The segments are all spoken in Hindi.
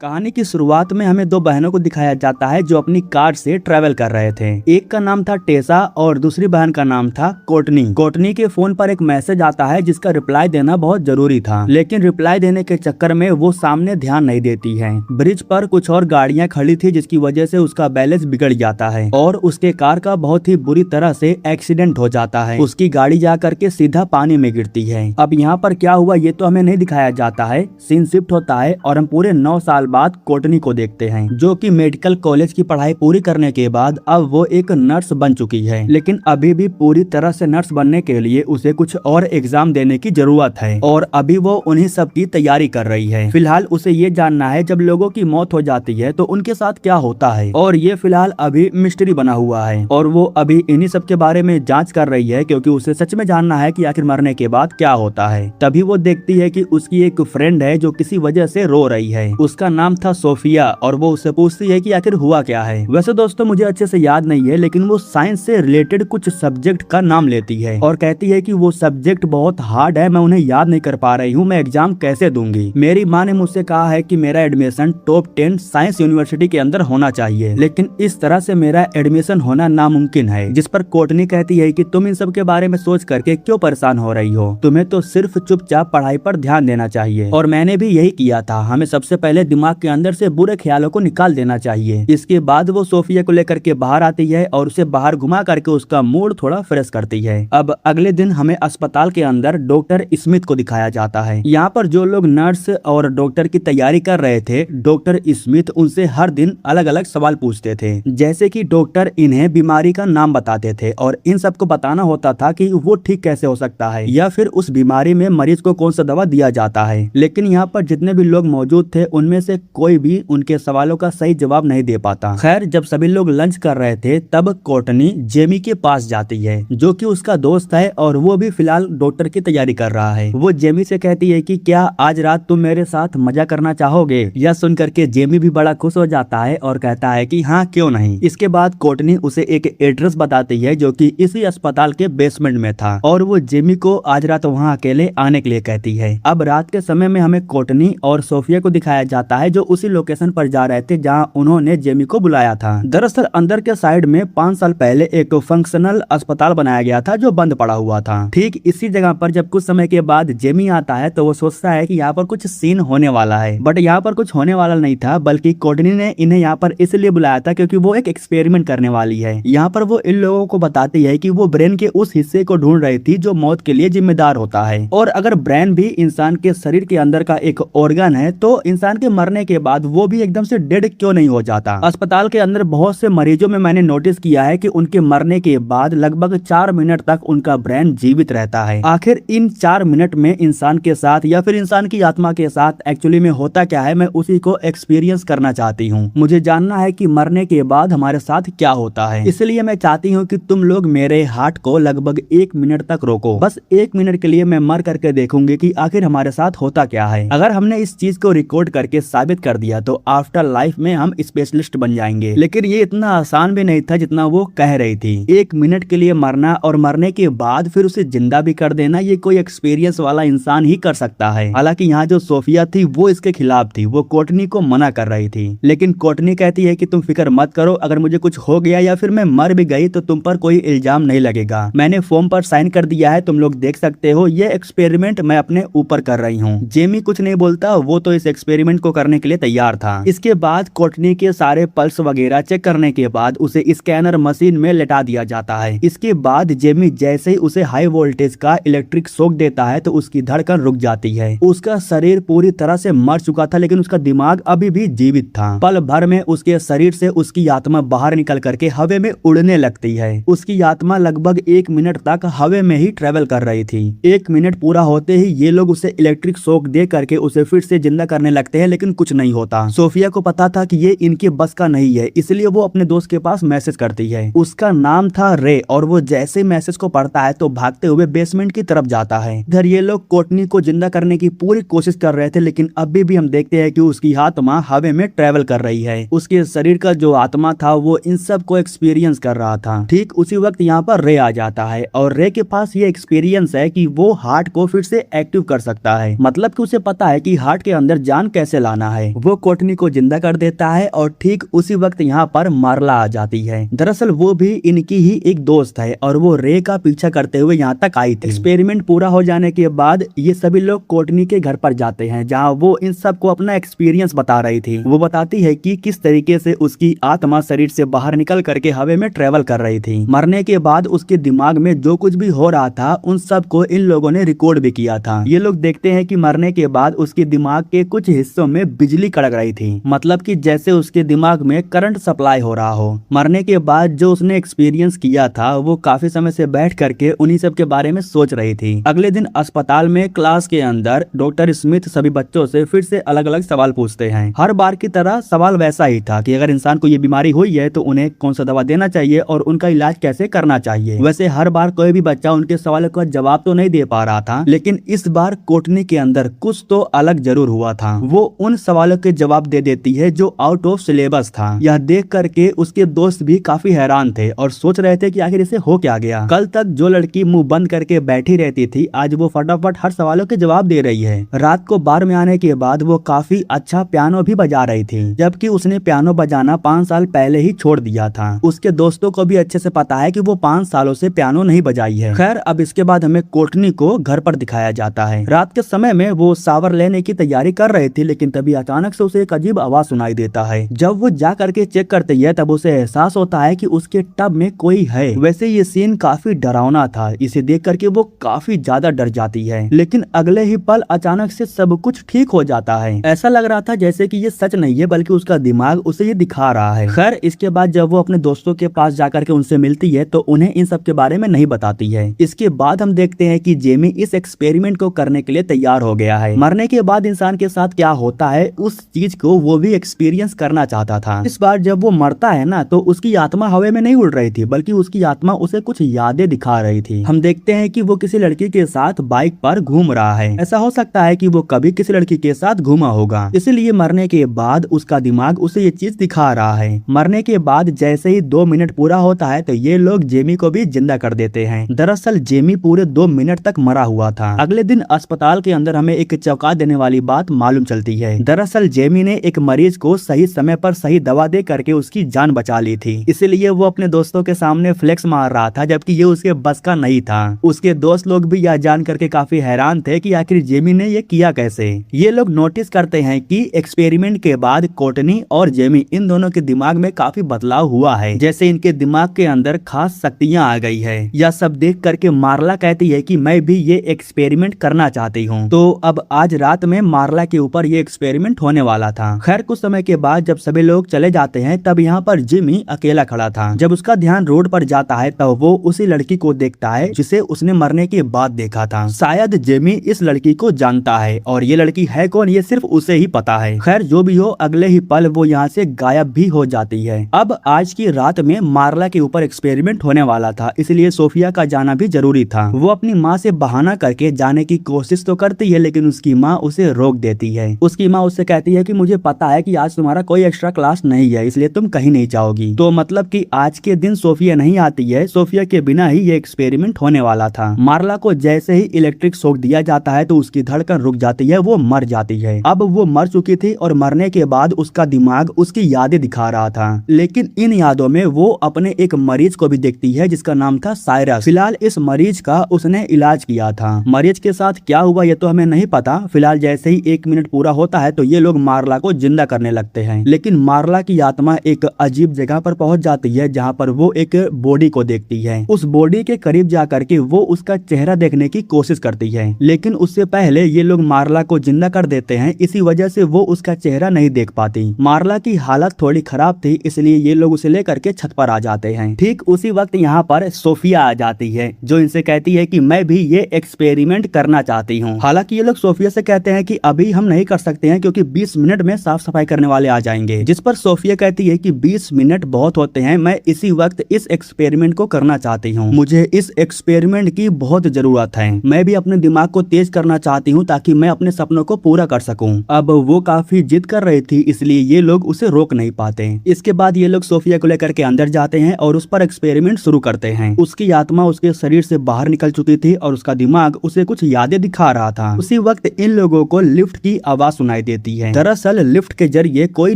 कहानी की शुरुआत में हमें दो बहनों को दिखाया जाता है जो अपनी कार से ट्रेवल कर रहे थे। एक का नाम था टेसा और दूसरी बहन का नाम था कोर्टनी। कोर्टनी के फोन पर एक मैसेज आता है जिसका रिप्लाई देना बहुत जरूरी था, लेकिन रिप्लाई देने के चक्कर में वो सामने ध्यान नहीं देती है। ब्रिज पर कुछ और गाड़ियां खड़ी थी जिसकी वजह से उसका बैलेंस बिगड़ जाता है और उसके कार का बहुत ही बुरी तरह से एक्सीडेंट हो जाता है। उसकी गाड़ी जा करके सीधा पानी में गिरती है। अब यहाँ पर क्या हुआ ये तो हमें नहीं दिखाया जाता है। सीन शिफ्ट होता है और हम पूरे 9 साल बाद कोर्टनी को देखते हैं, जो कि मेडिकल कॉलेज की पढ़ाई पूरी करने के बाद अब वो एक नर्स बन चुकी है, लेकिन अभी भी पूरी तरह से नर्स बनने के लिए उसे कुछ और एग्जाम देने की जरूरत है और अभी वो उन्हीं सब की तैयारी कर रही है। फिलहाल उसे ये जानना है जब लोगों की मौत हो जाती है तो उनके साथ क्या होता है, और ये फिलहाल अभी मिस्ट्री बना हुआ है और वो अभी इन्हीं सब के बारे में जांच कर रही है, क्योंकि उसे सच में जानना है कि आखिर मरने के बाद क्या होता है। तभी वो देखती है कि उसकी एक फ्रेंड है जो किसी वजह से रो रही है। उसका नाम था सोफिया और वो उससे पूछती है कि आखिर हुआ क्या है। वैसे दोस्तों मुझे अच्छे से याद नहीं है, लेकिन वो साइंस से रिलेटेड कुछ सब्जेक्ट का नाम लेती है और कहती है कि वो सब्जेक्ट बहुत हार्ड है, मैं उन्हें याद नहीं कर पा रही हूँ, मैं एग्जाम कैसे दूंगी। मेरी माँ ने मुझसे कहा है कि मेरा एडमिशन टॉप 10 साइंस यूनिवर्सिटी के अंदर होना चाहिए, लेकिन इस तरह से मेरा एडमिशन होना नामुमकिन है। जिस पर कोर्टनी कहती है कि तुम इन सब के बारे में सोच करके क्यों परेशान हो रही हो, तुम्हें तो सिर्फ चुपचाप पढ़ाई पर ध्यान देना चाहिए। और मैंने भी यही किया था, हमें सबसे पहले दिमाग के अंदर से बुरे ख्यालों को निकाल देना चाहिए। इसके बाद वो सोफिया को लेकर के बाहर आती है और उसे बाहर घुमा करके उसका मूड थोड़ा फ्रेश करती है। अब अगले दिन हमें अस्पताल के अंदर डॉक्टर स्मिथ को दिखाया जाता है। यहाँ पर जो लोग नर्स और डॉक्टर की तैयारी कर रहे थे, डॉक्टर स्मिथ उनसे हर दिन अलग अलग सवाल पूछते थे, जैसे कि डॉक्टर इन्हें बीमारी का नाम बताते थे और इन सबको बताना होता था कि वो ठीक कैसे हो सकता है या फिर उस बीमारी में मरीज को कौन सा दवा दिया जाता है। लेकिन यहाँ पर जितने भी लोग मौजूद थे उनमें से कोई भी उनके सवालों का सही जवाब नहीं दे पाता। खैर जब सभी लोग लंच कर रहे थे तब कोर्टनी जेमी के पास जाती है, जो कि उसका दोस्त है और वो भी फिलहाल डॉक्टर की तैयारी कर रहा है। वो जेमी से कहती है कि क्या आज रात तुम मेरे साथ मजा करना चाहोगे। यह सुनकर के जेमी भी बड़ा खुश हो जाता है और कहता है कि हाँ क्यों नहीं। इसके बाद कोर्टनी उसे एक एड्रेस बताती है जो कि इसी अस्पताल के बेसमेंट में था और वो जेमी को आज रात वहाँ अकेले आने के लिए कहती है। अब रात के समय में हमें कोर्टनी और सोफिया को दिखाया जाता है जो उसी लोकेशन पर जा रहे थे जहां उन्होंने जेमी को बुलाया था। दरअसल अंदर के साइड में 5 साल पहले एक फंक्शनल अस्पताल बनाया गया था जो बंद पड़ा हुआ था। ठीक इसी जगह पर जब कुछ समय के बाद जेमी आता है तो वो सोचता है कि यहाँ पर कुछ सीन होने वाला है, बट यहाँ पर कुछ होने वाला नहीं था, बल्कि कोर्टनी ने इन्हें यहाँ पर इसलिए बुलाया था क्योंकि वो एक एक्सपेरिमेंट करने वाली है। यहाँ पर वो इन लोगों को बताती है कि वो ब्रेन के उस हिस्से को ढूंढ रही थी जो मौत के लिए जिम्मेदार होता है, और अगर ब्रेन भी इंसान के शरीर के अंदर का एक ऑर्गन है तो इंसान के मरने के बाद वो भी एकदम से डेड क्यों नहीं हो जाता। अस्पताल के अंदर बहुत से मरीजों में मैंने नोटिस किया है कि उनके मरने के बाद लगभग 4 मिनट तक उनका ब्रेन जीवित रहता है। आखिर इन 4 मिनट में इंसान के साथ या फिर इंसान की आत्मा के साथ एक्चुअली में होता क्या है, मैं उसी को एक्सपीरियंस करना चाहती हूँ। मुझे जानना है कि मरने के बाद हमारे साथ क्या होता है, इसलिए मैं चाहती हूँ कि तुम लोग मेरे हार्ट को लगभग 1 मिनट तक रोको। बस 1 मिनट के लिए मैं मर करके देखूंगी कि आखिर हमारे साथ होता क्या है। अगर हमने इस चीज को रिकॉर्ड करके साबित कर दिया तो आफ्टर लाइफ में हम स्पेशलिस्ट बन जाएंगे। लेकिन ये इतना आसान भी नहीं था जितना वो कह रही थी। 1 मिनट के लिए मरना और मरने के बाद फिर उसे जिंदा भी कर देना, ये कोई एक्सपीरियंस वाला इंसान ही कर सकता है। हालांकि यहाँ जो सोफिया थी वो इसके खिलाफ थी, वो कोर्टनी को मना कर रही थी, लेकिन कोर्टनी कहती है कि तुम फिक्र मत करो, अगर मुझे कुछ हो गया या फिर मैं मर भी गई तो तुम पर कोई इल्जाम नहीं लगेगा। मैंने फॉर्म पर साइन कर दिया है, तुम लोग देख सकते हो, ये एक्सपेरिमेंट मैं अपने ऊपर कर रही हूँ। जेमी कुछ नहीं बोलता, वो तो इस एक्सपेरिमेंट को करने के लिए तैयार था। इसके बाद कोर्टनी के सारे पल्स वगैरह चेक करने के बाद उसे स्कैनर मशीन में लेटा दिया जाता है। इसके बाद जेमी जैसे ही उसे हाई वोल्टेज का इलेक्ट्रिक शॉक देता है तो उसकी धड़कन रुक जाती है। उसका शरीर पूरी तरह से मर चुका था, लेकिन उसका दिमाग अभी भी जीवित था। पल भर में उसके शरीर से उसकी आत्मा बाहर निकल करके हवे में उड़ने लगती है। उसकी आत्मा लगभग 1 मिनट तक हवे में ही ट्रेवल कर रही थी। 1 मिनट पूरा होते ही ये लोग उसे इलेक्ट्रिक शॉक दे करके उसे फिर से जिंदा करने लगते हैं, लेकिन कुछ नहीं होता। सोफिया को पता था कि ये इनके बस का नहीं है, इसलिए वो अपने दोस्त के पास मैसेज करती है। उसका नाम था रे और वो जैसे मैसेज को पढ़ता है तो भागते हुए बेसमेंट की तरफ जाता है। इधर ये लोग कोर्टनी को जिंदा करने की पूरी कोशिश कर रहे थे, लेकिन अभी भी हम देखते हैं कि उसकी आत्मा हवे में ट्रेवल कर रही है। उसके शरीर का जो आत्मा था वो इन सब को एक्सपीरियंस कर रहा था। ठीक उसी वक्त यहाँ पर रे आ जाता है और रे के पास ये एक्सपीरियंस है कि वो हार्ट को फिर से एक्टिव कर सकता है। मतलब कि उसे पता है कि हार्ट के अंदर जान कैसे लाना करना है। वो कोर्टनी को जिंदा कर देता है और ठीक उसी वक्त यहाँ पर मार्ला आ जाती है। दरअसल वो भी इनकी ही एक दोस्त है और वो रे का पीछा करते हुए यहाँ तक आई थी। एक्सपेरिमेंट पूरा हो जाने के बाद ये सभी लोग कोर्टनी के घर पर जाते हैं, जहाँ वो इन सबको अपना एक्सपीरियंस बता रही थी। वो बताती है कि किस तरीके से उसकी आत्मा शरीर से बाहर निकल करके हवा में ट्रेवल कर रही थी। मरने के बाद उसके दिमाग में जो कुछ भी हो रहा था उन सब को इन लोगों ने रिकॉर्ड भी किया था। ये लोग देखते हैं कि मरने के बाद उसके दिमाग के कुछ हिस्सों में बिजली कड़क रही थी, मतलब कि जैसे उसके दिमाग में करंट सप्लाई हो रहा हो। मरने के बाद जो उसने एक्सपीरियंस किया था वो काफी समय से बैठ करके उन्हीं सब के बारे में सोच रही थी। अगले दिन अस्पताल में क्लास के अंदर डॉक्टर स्मिथ सभी बच्चों से फिर से अलग अलग सवाल पूछते हैं। हर बार की तरह सवाल वैसा ही था कि अगर इंसान को ये बीमारी हुई है तो उन्हें कौन सा दवा देना चाहिए और उनका इलाज कैसे करना चाहिए। वैसे हर बार कोई भी बच्चा उनके सवालों का जवाब तो नहीं दे पा रहा था, लेकिन इस बार कोर्टनी के अंदर कुछ तो अलग जरूर हुआ था। वो उन सवालों के जवाब दे देती है जो आउट ऑफ सिलेबस था। यह देख करके उसके दोस्त भी काफी हैरान थे और सोच रहे थे कि आखिर इसे हो क्या गया। कल तक जो लड़की मुंह बंद करके बैठी रहती थी, आज वो फटाफट हर सवालों के जवाब दे रही है। रात को बार में आने के बाद वो काफी अच्छा पियानो भी बजा रही थी, जबकि उसने पियानो बजाना 5 साल पहले ही छोड़ दिया था। उसके दोस्तों को भी अच्छे से पता है कि वो 5 सालों से पियानो नहीं बजाई है। खैर, अब इसके बाद हमें कोर्टनी को घर पर दिखाया जाता है। रात के समय में वो शावर लेने की तैयारी कर रही थी, लेकिन तभी अचानक से उसे एक अजीब आवाज सुनाई देता है। जब वो जा करके चेक करती है तब उसे एहसास होता है कि उसके टब में कोई है। वैसे ये सीन काफी डरावना था, इसे देख करके वो काफी ज्यादा डर जाती है, लेकिन अगले ही पल अचानक से सब कुछ ठीक हो जाता है। ऐसा लग रहा था जैसे कि ये सच नहीं है बल्कि उसका दिमाग उसे ये दिखा रहा है। खैर, इसके बाद जब वो अपने दोस्तों के पास जाकर के उनसे मिलती है तो उन्हें इन सब के बारे में नहीं बताती है। इसके बाद हम देखते हैं कि जेमी इस एक्सपेरिमेंट को करने के लिए तैयार हो गया है। मरने के बाद इंसान के साथ क्या होता है उस चीज को वो भी एक्सपीरियंस करना चाहता था। इस बार जब वो मरता है ना, तो उसकी आत्मा हवा में नहीं उड़ रही थी बल्कि उसकी आत्मा उसे कुछ यादें दिखा रही थी। हम देखते हैं कि वो किसी लड़की के साथ बाइक पर घूम रहा है। ऐसा हो सकता है कि वो कभी किसी लड़की के साथ घूमा होगा, इसलिए मरने के बाद उसका दिमाग उसे ये चीज दिखा रहा है। मरने के बाद जैसे ही 2 मिनट पूरा होता है तो ये लोग जेमी को भी जिंदा कर देते हैं। दरअसल जेमी पूरे 2 मिनट तक मरा हुआ था। अगले दिन अस्पताल के अंदर हमें एक चौंका देने वाली बात मालूम चलती है। दरअसल जेमी ने एक मरीज को सही समय पर सही दवा दे करके उसकी जान बचा ली थी, इसलिए वो अपने दोस्तों के सामने फ्लेक्स मार रहा था, जबकि ये उसके बस का नहीं था। उसके दोस्त लोग भी यह जान करके काफी हैरान थे कि आखिर जेमी ने ये किया कैसे। ये लोग नोटिस करते हैं कि एक्सपेरिमेंट के बाद कोर्टनी और जेमी इन दोनों के दिमाग में काफी बदलाव हुआ है, जैसे इनके दिमाग के अंदर खास शक्तियां आ गई है। यह सब देख करके मार्ला कहती है कि मैं भी ये एक्सपेरिमेंट करना चाहती हूँ। तो अब आज रात में मार्ला के ऊपर ये एक्सपेरिमेंट होने वाला था। खैर, कुछ समय के बाद जब सभी लोग चले जाते हैं तब यहाँ पर जिमी अकेला खड़ा था। जब उसका ध्यान रोड पर जाता है तब वो उसी लड़की को देखता है जिसे उसने मरने के बाद देखा था। शायद जेमी इस लड़की को जानता है और ये लड़की है कौन ये सिर्फ उसे ही पता है। खैर, जो भी हो, अगले ही पल वो यहाँ से गायब भी हो जाती है। अब आज की रात में मार्ला के ऊपर एक्सपेरिमेंट होने वाला था, इसलिए सोफिया का जाना भी जरूरी था। वो अपनी माँ से बहाना करके जाने की कोशिश तो करती है, लेकिन उसकी माँ उसे रोक देती है। उसकी माँ उससे कहती है कि मुझे पता है कि आज तुम्हारा कोई एक्स्ट्रा क्लास नहीं है, इसलिए तुम कहीं नहीं जाओगी। तो मतलब कि आज के दिन सोफिया नहीं आती है, सोफिया के बिना ही ये एक्सपेरिमेंट होने वाला था। मार्ला को जैसे ही इलेक्ट्रिक शॉक दिया जाता है तो उसकी धड़कन रुक जाती है, वो मर जाती है। अब वो मर चुकी थी और मरने के बाद उसका दिमाग उसकी यादें दिखा रहा था, लेकिन इन यादों में वो अपने एक मरीज को भी देखती है जिसका नाम था साइरस। फिलहाल इस मरीज का उसने इलाज किया था। मरीज के साथ क्या हुआ ये तो हमें नहीं पता। फिलहाल जैसे ही 1 मिनट पूरा होता है तो ये लोग मार्ला को जिंदा करने लगते हैं, लेकिन मार्ला की आत्मा एक अजीब जगह पर पहुंच जाती है जहां पर वो एक बॉडी को देखती है। उस बॉडी के करीब जाकर के वो उसका चेहरा देखने की कोशिश करती है, लेकिन उससे पहले ये लोग मार्ला को जिंदा कर देते हैं। इसी वजह से वो उसका चेहरा नहीं देख पाती। मार्ला की हालत थोड़ी खराब थी, इसलिए ये लोग उसे लेकर के छत पर आ जाते हैं। ठीक उसी वक्त यहाँ पर सोफिया आ जाती है, जो इनसे कहती है कि मैं भी ये एक्सपेरिमेंट करना चाहती हूँ। हालांकि ये लोग सोफिया से कहते हैं कि अभी हम नहीं कर सकते हैं क्योंकि 20 मिनट में साफ सफाई करने वाले आ जाएंगे, जिस पर सोफिया कहती है कि 20 मिनट बहुत होते हैं, मैं इसी वक्त इस एक्सपेरिमेंट को करना चाहती हूँ। मुझे इस एक्सपेरिमेंट की बहुत जरूरत है। मैं भी अपने दिमाग को तेज करना चाहती हूँ ताकि मैं अपने सपनों को पूरा कर सकूं। अब वो काफी जिद कर रही थी, इसलिए ये लोग उसे रोक नहीं पाते। इसके बाद ये लोग सोफिया को लेकर के अंदर जाते हैं और उस पर एक्सपेरिमेंट शुरू करते हैं। उसकी आत्मा उसके शरीर से बाहर निकल चुकी थी और उसका दिमाग उसे कुछ यादें दिखा रहा था। उसी वक्त इन लोगों को लिफ्ट की आवाज सुनाई देती देती है। दरअसल लिफ्ट के जरिए कोई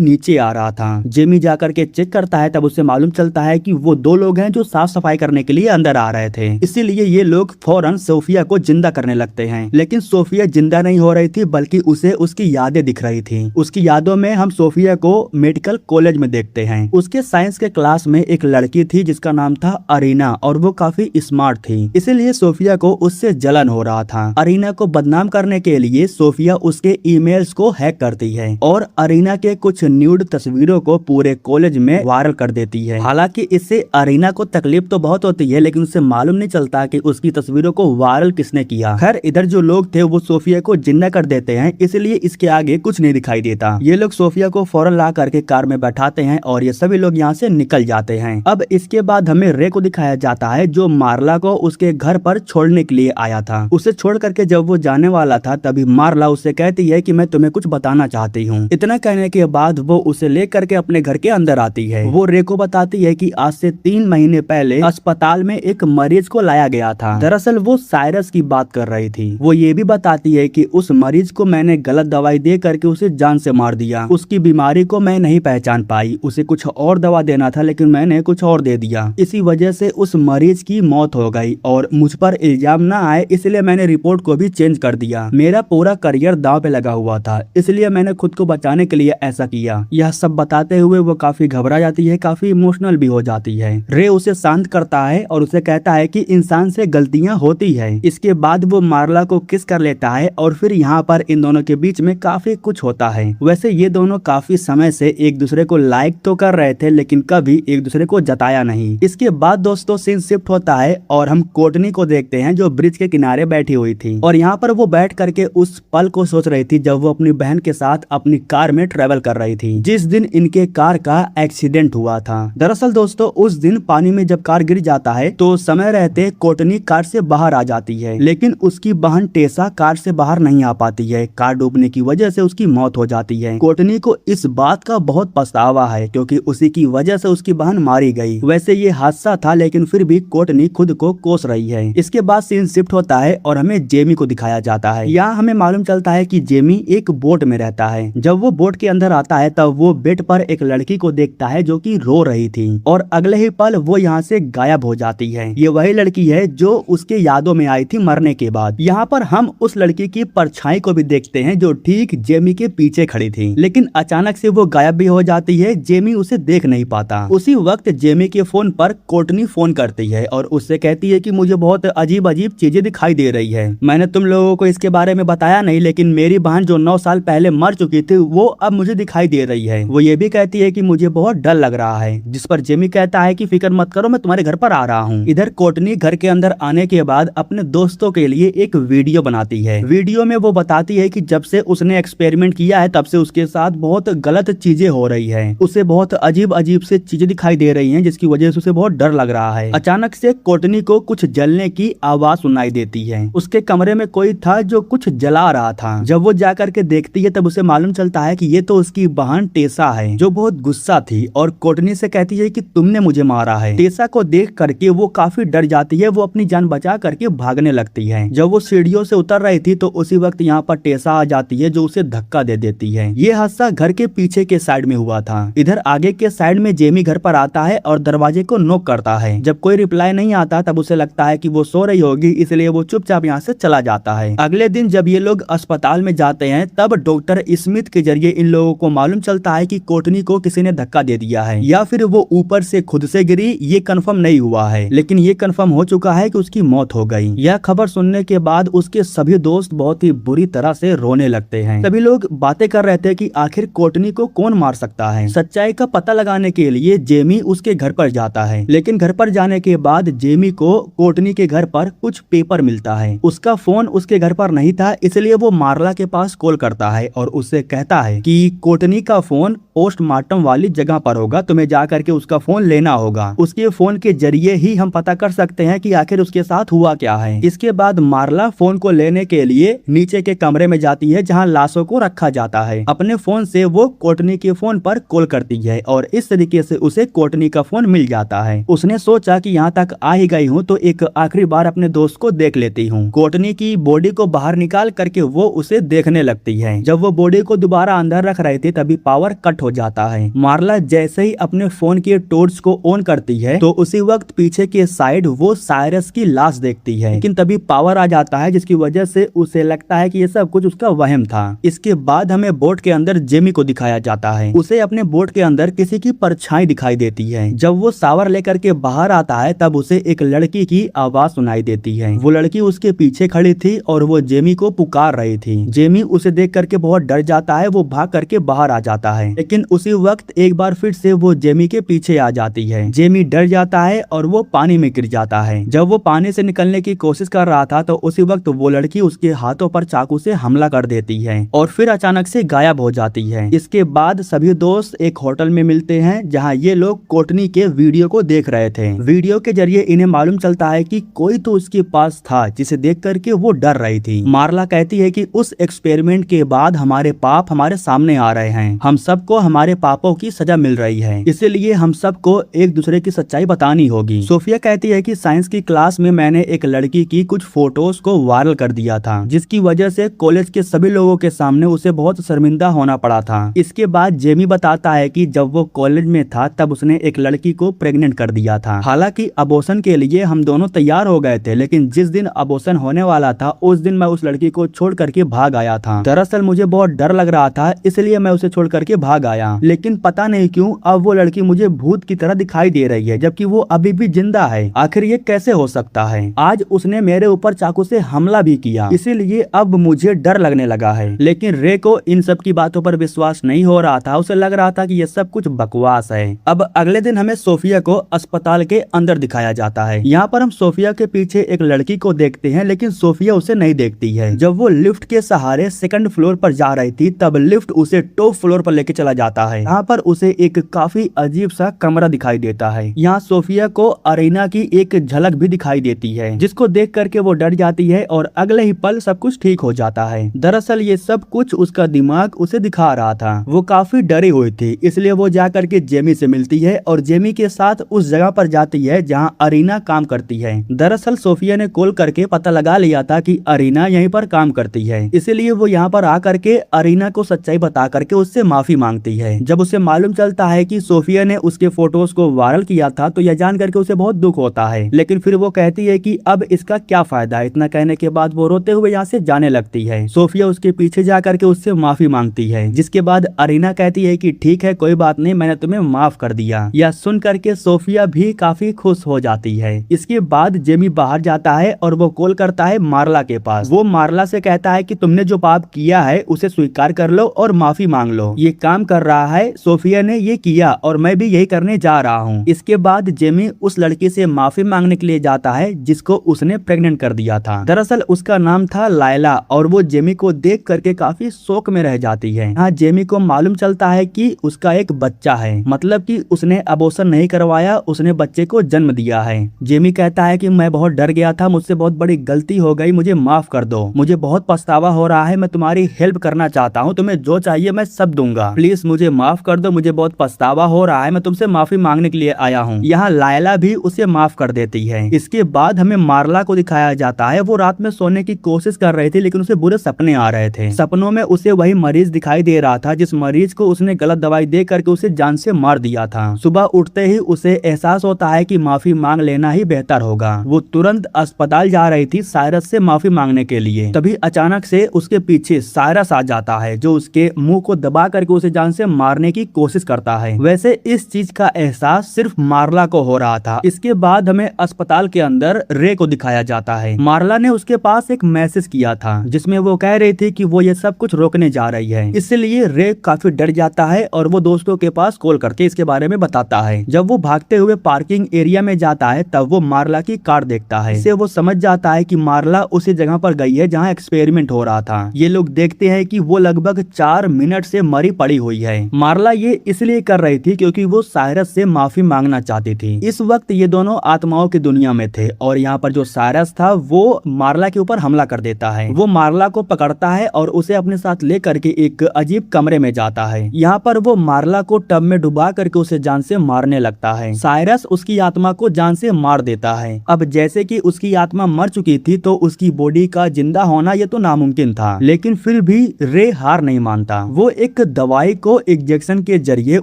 नीचे आ रहा था। जेमी जाकर के चेक करता है, तब उसे मालूम चलता है कि वो दो लोग हैं जो साफ सफाई करने के लिए अंदर आ रहे थे। इसीलिए ये लोग फौरन सोफिया को जिंदा करने लगते हैं। लेकिन सोफिया जिंदा नहीं हो रही थी, बल्कि उसे उसकी यादें दिख रही थी। उसकी यादों में हम सोफिया को मेडिकल कॉलेज में देखते हैं। उसके साइंस के क्लास में एक लड़की थी जिसका नाम था अरीना, और वो काफी स्मार्ट थी। इसीलिए सोफिया को उससे जलन हो रहा था। अरीना को बदनाम करने के लिए सोफिया उसके ईमेल्स को हैक करती है और अरीना के कुछ न्यूड तस्वीरों को पूरे कॉलेज में वायरल कर देती है। हालांकि इससे अरीना को तकलीफ तो बहुत होती है, लेकिन उसे मालूम नहीं चलता कि उसकी तस्वीरों को वायरल किसने किया। खैर, इधर जो लोग थे वो सोफिया को जिंदा कर देते हैं, इसलिए इसके आगे कुछ नहीं दिखाई देता। ये लोग सोफिया को फौरन ला करके कार में बैठाते हैं और ये सभी लोग यहाँ से निकल जाते हैं। अब इसके बाद हमें रे को दिखाया जाता है, जो मार्ला को उसके घर पर छोड़ने के लिए आया था। उसे छोड़ करके जब वो जाने वाला था, तभी मार्ला उससे कहती है कि मैं तुम्हें कुछ बताना चाहती हूँ। इतना कहने के बाद वो उसे ले करके अपने घर के अंदर आती है। वो रे को बताती है कि आज से 3 महीने पहले अस्पताल में एक मरीज को लाया गया था। दरअसल वो साइरस की बात कर रही थी। वो ये भी बताती है कि उस मरीज को मैंने गलत दवाई दे करके उसे जान से मार दिया। उसकी बीमारी को मैं नहीं पहचान पाई, उसे कुछ और दवा देना था लेकिन मैंने कुछ और दे दिया। इसी वजह से उस मरीज की मौत हो गई और मुझ पर इल्जाम ना आए इसलिए मैंने रिपोर्ट को भी चेंज कर दिया। मेरा पूरा करियर दांव पे लगा हुआ था, इसलिए मैंने खुद को बचाने के लिए ऐसा किया। यह सब बताते हुए वो काफी घबरा जाती है, काफी इमोशनल भी हो जाती है। रे उसे शांत करता है और उसे कहता है कि इंसान से गलतियां होती है। इसके बाद वो मार्ला को किस कर लेता है और फिर यहाँ पर इन दोनों के बीच में काफी कुछ होता है। वैसे ये दोनों काफी समय से एक दूसरे को लाइक तो कर रहे थे, लेकिन कभी एक दूसरे को जताया नहीं। इसके बाद दोस्तों सीन शिफ्ट होता है और हम कोर्टनी को देखते हैं, जो ब्रिज के किनारे बैठी हुई थी और यहाँ पर वो बैठ करके उस पल को सोच रही थी जब वो अपनी बहन के साथ अपनी कार में ट्रेवल कर रही थी, जिस दिन इनके कार का एक्सीडेंट हुआ था। दरअसल दोस्तों उस दिन पानी में जब कार गिर जाता है तो समय रहते कोर्टनी कार से बाहर आ जाती है, लेकिन उसकी बहन टेसा कार से बाहर नहीं आ पाती है। कार डूबने की वजह से उसकी मौत हो जाती है। कोर्टनी को इस बात का बहुत पछतावा है, क्योंकि उसी की वजह से उसकी बहन मारी गई। वैसे ये हादसा था, लेकिन फिर भी कोर्टनी खुद को कोस रही है। इसके बाद सीन शिफ्ट होता है और हमें जेमी को दिखाया जाता है। यहाँ हमें मालूम चलता है कि जेमी एक बोट में रहता है। जब वो बोट के अंदर आता है तब वो बेड पर एक लड़की को देखता है जो कि रो रही थी, और अगले ही पल वो यहाँ से गायब हो जाती है। ये वही लड़की है जो उसके यादों में आई थी मरने के बाद। यहाँ पर हम उस लड़की की परछाई को भी देखते हैं जो ठीक जेमी के पीछे खड़ी थी, लेकिन अचानक से वो गायब भी हो जाती है। जेमी उसे देख नहीं पाता। उसी वक्त जेमी के फोन पर कोर्टनी फोन करती है और उससे कहती है कि मुझे बहुत अजीब अजीब चीजें दिखाई दे रही है। मैंने तुम लोगों को इसके बारे में बताया नहीं, लेकिन मेरी बहन जो 9 साल पहले मर चुकी थी वो अब मुझे दिखाई दे रही है। वो ये भी कहती है कि मुझे बहुत डर लग रहा है, जिस पर जेमी कहता है कि फिक्र मत करो, मैं तुम्हारे घर पर आ रहा हूँ। इधर कोर्टनी घर के अंदर आने के बाद अपने दोस्तों के लिए एक वीडियो बनाती है। वीडियो में वो बताती है कि जब से उसने एक्सपेरिमेंट किया है तब से उसके साथ बहुत गलत चीजें हो रही है। उसे बहुत अजीब अजीब से चीजें दिखाई दे रही हैं, जिसकी वजह से उसे बहुत डर लग रहा है। अचानक से कोर्टनी को कुछ जलने की आवाज सुनाई देती है। उसके कमरे में कोई था जो कुछ जला रहा था। जब वो जाकर के देखती है तब उसे मालूम चलता है कि ये तो उसकी बहन टेसा है, जो बहुत गुस्सा थी और कोर्टनी से कहती है कि तुमने मुझे मारा है। टेसा को देख करके वो काफी डर जाती है। वो अपनी जान बचा करके भागने लगती है। जब वो सीढ़ियों से उतर रही थी तो उसी वक्त यहाँ पर टेसा आ जाती है, जो उसे धक्का दे देती है। ये हादसा घर के पीछे के साइड में हुआ था। इधर आगे के साइड में जेमी घर पर आता है और दरवाजे को नॉक करता है। जब कोई रिप्लाई नहीं आता तब उसे लगता है कि वो सो रही होगी, इसलिए वो चुपचाप यहाँ से चला जाता है। अगले दिन जब ये लोग अस्पताल में जाते हैं तब डॉक्टर स्मिथ के जरिए इन लोगों को मालूम चलता है कि कोर्टनी को किसी ने धक्का दे दिया है या फिर वो ऊपर से खुद से गिरी। ये कंफर्म नहीं हुआ है, लेकिन ये कंफर्म हो चुका है कि उसकी मौत हो गई। यह खबर सुनने के बाद उसके सभी दोस्त बहुत ही बुरी तरह से रोने लगते हैं। सभी लोग बातें कर रहे थे कि आखिर कोर्टनी को कौन मार सकता है। सच्चाई का पता लगाने के लिए जेमी उसके घर पर जाता है, लेकिन घर पर जाने के बाद जेमी को कोर्टनी के घर पर कुछ पेपर मिलता है। उसका फोन उसके घर पर नहीं था, इसलिए वो मार्ला के पास कॉल करता है और उससे कहता है कि कोर्टनी का फोन पोस्टमार्टम वाली जगह पर होगा, तुम्हें जा करके उसका फोन लेना होगा। उसके फोन के जरिए ही हम पता कर सकते हैं कि आखिर उसके साथ हुआ क्या है। इसके बाद मार्ला फोन को लेने के लिए नीचे के कमरे में जाती है जहां लाशों को रखा जाता है। अपने फोन से वो कोर्टनी के फोन पर कॉल करती है और इस तरीके से उसे कोर्टनी का फोन मिल जाता है। उसने सोचा कि यहाँ तक आ ही गई हूँ तो एक आखिरी बार अपने दोस्त को देख लेती हूँ। कोर्टनी की बॉडी को बाहर निकाल करके वो उसे देखने लगती है। जब वो बॉडी को दोबारा अंदर रख रहे थे तभी पावर कट हो जाता है। मार्ला जैसे ही अपने फोन के टॉर्च को ऑन करती है तो उसी वक्त पीछे के साइड वो साइरस की लाश देखती है, लेकिन तभी पावर आ जाता है जिसकी वजह से उसे लगता है कि ये सब कुछ उसका वहम था। इसके बाद हमें बोट के अंदर जेमी को दिखाया जाता है। उसे अपने बोट के अंदर किसी की परछाई दिखाई देती है। जब वो शावर लेकर के बाहर आता है तब उसे एक लड़की की आवाज सुनाई देती है। वो लड़की उसके पीछे खड़ी थी और वो जेमी को पुकार रही थी। जेमी उसे देख करके बहुत डर जाता है, वो भाग करके बाहर आ जाता है, लेकिन उसी वक्त एक बार फिर से वो जेमी के पीछे आ जाती है। जेमी डर जाता है और वो पानी में गिर जाता है। जब वो पानी से निकलने की कोशिश कर रहा था तो उसी वक्त वो लड़की उसके हाथों पर चाकू से हमला कर देती है और फिर अचानक से गायब हो जाती है। इसके बाद सभी दोस्त एक होटल में मिलते हैं जहां ये लोग कोर्टनी के वीडियो को देख रहे थे। वीडियो के जरिए इन्हें मालूम चलता है कि कोई तो उसके पास था जिसे देख करके वो डर रही थी। मार्ला कहती है कि उस एक्सपेरिमेंट के बाद हमारे पाप हमारे सामने आ रहे हैं, हम सबको हमारे पापों की सजा मिल रही है, इसीलिए हम सबको एक दूसरे की सच्चाई बतानी होगी। सोफिया कहती है कि साइंस की क्लास में मैंने एक लड़की की कुछ फोटोज को वायरल कर दिया था, जिसकी वजह से कॉलेज के सभी लोगों के सामने उसे बहुत शर्मिंदा होना पड़ा था। इसके बाद जेमी बताता है कि जब वो कॉलेज में था तब उसने एक लड़की को प्रेग्नेंट कर दिया था। हालांकि अबॉर्शन के लिए हम दोनों तैयार हो गए थे, लेकिन जिस दिन अबॉर्शन होने वाला था उस दिन मैं उस लड़की को छोड़ करके भाग आया था। दरअसल मुझे बहुत डर लग रहा था, इसलिए मैं उसे छोड़ करके भाग आया, लेकिन पता नहीं क्यों अब वो लड़की मुझे भूत की तरह दिखाई दे रही है, जबकि वो अभी भी जिंदा है। आखिर ये कैसे हो सकता है? आज उसने मेरे ऊपर चाकू से हमला भी किया, इसीलिए अब मुझे डर लगने लगा है। लेकिन रे को इन सब की बातों पर विश्वास नहीं हो रहा था, उसे लग रहा था कि ये सब कुछ बकवास है। अब अगले दिन हमें सोफिया को अस्पताल के अंदर दिखाया जाता है। यहाँ पर हम सोफिया के पीछे एक लड़की को देखते हैं, लेकिन सोफिया उसे नहीं देखती है। जब वो लिफ्ट के सहारे सेकंड फ्लोर पर जा रही थी तब लिफ्ट उसे टॉप फ्लोर पर लेके चला जाता है। यहाँ पर उसे एक काफी अजीब सा कमरा दिखाई देता है। यहाँ सोफिया को अरीना की एक झलक भी दिखाई देती है, जिसको देख करके वो डर जाती है और अगले ही पल सब कुछ ठीक हो जाता है। दरअसल ये सब कुछ उसका दिमाग उसे दिखा रहा था। वो काफी डरी हुई थी, इसलिए वो जा करके जेमी से मिलती है और जेमी के साथ उस जगह पर जाती है जहाँ अरीना काम करती है। दरअसल सोफिया ने कॉल करके पता लगा लिया था कि अरीना यहीं पर काम करती है, इसीलिए वो यहाँ पर आकर के अरीना को सच्चाई बता करके उससे माफी मांगती है। जब उसे मालूम चलता है कि सोफिया ने उसके फोटोज को वायरल किया था तो यह जान करके उसे बहुत दुख होता है, लेकिन फिर वो कहती है कि अब इसका क्या फायदा। इतना कहने के बाद वो रोते हुए यहाँ से जाने लगती है। सोफिया उसके पीछे जा करके उससे माफी मांगती है, जिसके बाद अरीना कहती है कि ठीक है कोई बात नहीं, मैंने तुम्हें माफ कर दिया। यह सुन करके सोफिया भी काफी खुश हो जाती है। इसके बाद जेमी बाहर जाता है और वो कॉल करता है मार्ला के पास। वो मार्ला से कहता है कि तुमने जो पाप किया है उसे स्वीकार कर लो और माफी मांग लो। ये काम कर रहा है, सोफिया ने ये किया और मैं भी यही करने जा रहा हूँ। इसके बाद जेमी उस लड़की से माफी मांगने के लिए जाता है जिसको उसने प्रेग्नेंट कर दिया था। दरअसल उसका नाम था लायला और वो जेमी को देख करके काफी शौक में रह जाती है। यहाँ जेमी को मालूम चलता है कि उसका एक बच्चा है, मतलब कि उसने अबॉर्शन नहीं करवाया, उसने बच्चे को जन्म दिया है। जेमी कहता है कि मैं बहुत डर गया था, मुझसे बहुत बड़ी गलती हो गई, मुझे माफ कर दो, मुझे बहुत पछतावा हो रहा है, मैं तुम्हारी हेल्प करना चाहता हूँ, तुम्हें जो चाहिए मैं सब दूंगा, प्लीज मुझे माफ कर दो, मुझे बहुत पछतावा हो रहा है, मैं तुमसे माफी मांगने के लिए आया हूँ। यहाँ लायला भी उसे माफ कर देती है। इसके बाद हमें मार्ला को दिखाया जाता है। वो रात में सोने की कोशिश कर रही थी, लेकिन उसे बुरे सपने आ रहे थे। सपनों में उसे वही मरीज दिखाई दे रहा था जिस मरीज को उसने गलत दवाई दे करके उसे जान से मार दिया था। सुबह उठते ही उसे एहसास होता है कि माफी मांग लेना ही बेहतर होगा। वो तुरंत अस्पताल जा रही थी साइरस से माफी मांगने के लिए, तभी अचानक से उसके पीछे साइरस आ जाता है जो उसके मुंह को दबा करके उसे जान से मारने की कोशिश करता है। वैसे इस चीज का एहसास सिर्फ मार्ला को हो रहा था। इसके बाद हमें अस्पताल के अंदर रे को दिखाया जाता है। मार्ला ने उसके पास एक मैसेज किया था जिसमें वो कह रही थी कि वो ये सब कुछ रोकने जा रही है, इसलिए रे काफी डर जाता है और वो दोस्तों के पास कॉल करके इसके बारे में बताता है। जब वो भागते हुए पार्किंग एरिया में जाता है तब वो मार्ला की कार देखता है। इससे वो समझ जाता है कि मार्ला उसी जगह पर गई है जहाँ एक्सपेरिमेंट हो रहा था। ये लोग देखते हैं कि वो लगभग 4 मिनट से मरी पड़ी हुई है। मार्ला ये इसलिए कर रही थी क्योंकि वो साइरस से माफी मांगना चाहती थी। इस वक्त ये दोनों आत्माओं की दुनिया में थे और यहाँ पर जो साइरस था वो मार्ला के ऊपर हमला कर देता है। वो मार्ला को पकड़ता है और उसे अपने साथ ले करके एक अजीब कमरे में जाता है। यहाँ पर वो मार्ला को टब में डुबा करके उसे जान से मारने लगता है। साइरस उसकी आत्मा को जान से मार देता है। अब जैसे कि उसकी आत्मा मर चुकी थी तो उसकी बॉडी का जिंदा होना ये तो नामुमकिन था, लेकिन फिर भी भी रे हार नहीं मानता। वो एक दवाई को इंजेक्शन के जरिए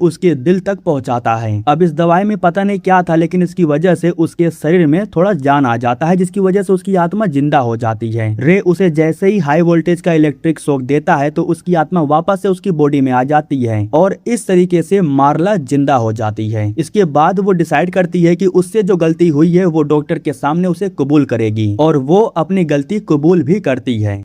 उसके दिल तक पहुंचाता है। अब इस दवाई में पता नहीं क्या था, लेकिन इसकी वजह से उसके शरीर में थोड़ा जान आ जाता है, जिसकी वजह से उसकी आत्मा जिंदा हो जाती है। रे उसे जैसे ही हाई वोल्टेज का इलेक्ट्रिक शॉक देता है तो उसकी आत्मा वापस से उसकी बॉडी में आ जाती है और इस तरीके से मार्ला जिंदा हो जाती है। इसके बाद वो डिसाइड करती है कि उससे जो गलती हुई है वो डॉक्टर के सामने उसे कबूल करेगी और वो अपनी गलती कबूल भी करती है।